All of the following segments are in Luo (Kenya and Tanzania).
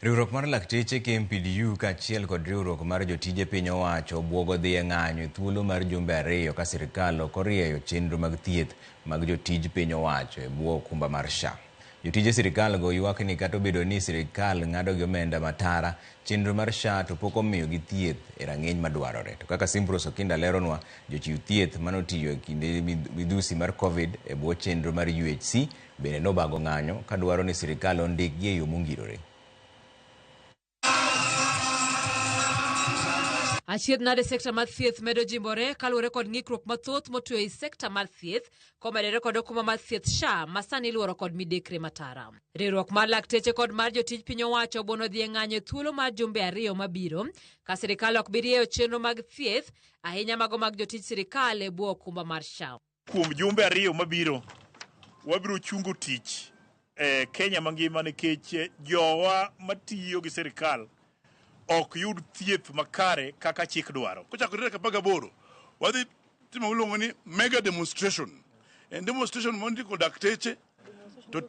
Riwruok mar lakteche KMPDU kaachiel kod riwruok mar jotije piny owacho bwogo dhi e ng'anyo e thuolo mar jumbe 2 ka sirkal ok orieyo chenro mag thieth mag jotij piny owacho e bwo okumba mar SHA. Jotije sirkal go ywak ni kata obedo ni sirkal ng'ado gi omenda matara, chenro mar SHA to pok omiyo gi thieth e rang'iny madwarore. To kaka Simprose Okinda leronwa, jochiw thieth manotiyo e kinde midhusi mar Covid e bwo chenro mar UHC bende nobago ng'anyo ka dwaro ni sirkal ondikgi e yo mongirore. Achiedh nade sekta mar thieth medo jimbore kaluwore kod ng'ikruok mathoth motuyo ei sekta mar thieth komedore kod okuma mar thieth SHA masani iluoro kod midekre matara. Riwruok mar lakteche kod mar jotij piny owacho bono dhi e ng'anyo e thuolo mar jumbe 2 mabiro ka sirkal ok bi rieyo chenro mag thieth ahinya mago mag jotij sirkal e bwo okumba mar SHA. Kuom jumbe 2 mabiro wabiro chungo tich Kenya mangima nikech jowa matiyo gi sirkal ok yud thieth makare kaka chik dwaro. Kochakore ka 18 wadhi timo luongo ni mega demonstration. En demonstration mondi ko dakteche to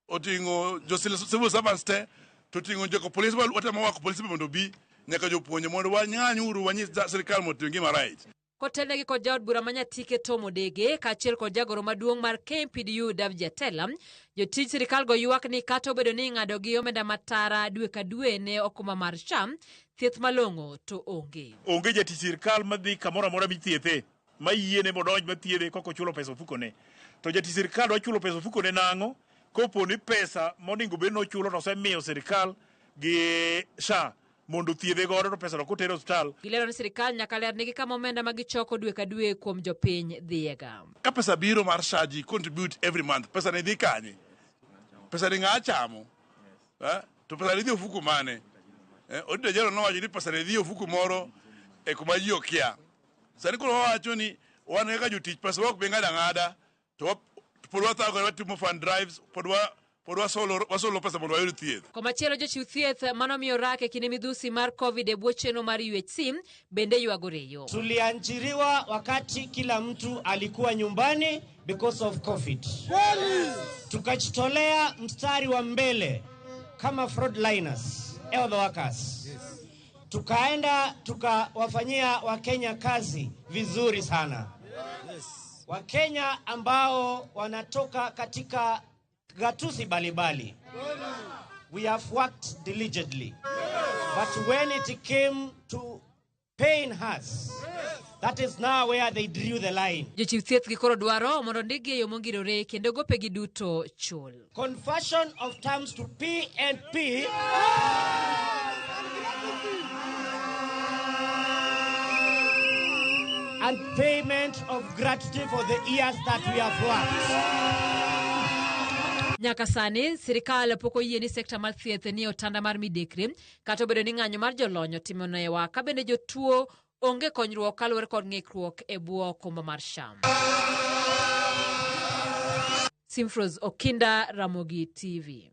otingo jo civil servants te to tingo jo police watama wako police mondo bi nyaka jopuonje mondo wanyanyuru wanyis sirkal mondo ngima right. Kotelegi kod jaod bura manyatike Tom Odege kaachiel kod jagoro maduong' mar KMPDU Dav Jatela, jotij sirkal go ywak ni kata obedo ni ng'ado gi omenda matara dwe ka dwe ne okuma mar SHA, thieth malong'o to onge. Onge jatij sirkal madhi kamoro amora mithiethe ma yiene modonj mathiedhe koko chulo pesa ofukone. To jatij sirkal dwa chulo pesa ofukone nang'o kopo ni pesa monego bed nochulo nosemiyo sirkal gi SHA mondo thiedhe godo to pesa no kotero hospital. Gilero ni sirkal nyaka lernegi kama omenda magichoko dwe ka dwe kuom jopiny dhiega. Ka pesa biro mar SHA ji contribute every month, pesa ne dhi kanye? Pesa ni ng'a chamo? To pesa ne dhi ofuku mane? Odida jero nowacho ni pesa ne dhi ofuku moro e kuma ji okia. Sani koro wawacho ni wan kaka jotich pesa wak be ng'ada ng'ada to pod wathago watimo fund drives pod wasolo pesa mondo wayud thieth. Komachielo jochiw thieth manomiyo rak e kinde midhusi mar Covid e bwo chenro mar UHC bende ywagoreyo. Tuliajiriwa wakati kila mtu alikuwa nyumbani because of Covid. Tukajitolea mstari wa mbele kama frontliners, health workers. Tukaenda tukawafanyia Wakenya kazi vizuri sana. Wakenya ambao wanatoka katika gatuzi balibali. We have worked diligently. But when it came to paying us, that is now where they drew the line. Jochiw thieth gi koro dwaro mondo ndigi e yo mongirore kendo gopegi duto chul. Conversion of terms to PNP and payment of gratuity for the years that we have worked. Nyaka sani sirkal pok oyie ni sekta mar thieth ni otanda mar midekre kata obedo ni ng'anyo mar jolony otimonewa ka bende jotuo onge konyruok kaluwore kod ng'ikruok e bwo okumba mar SHA. Simprose Okinda, Ramogi TV.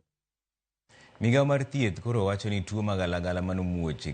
Migawo mar thieth koro wacho ni tuo magalagala manomuoch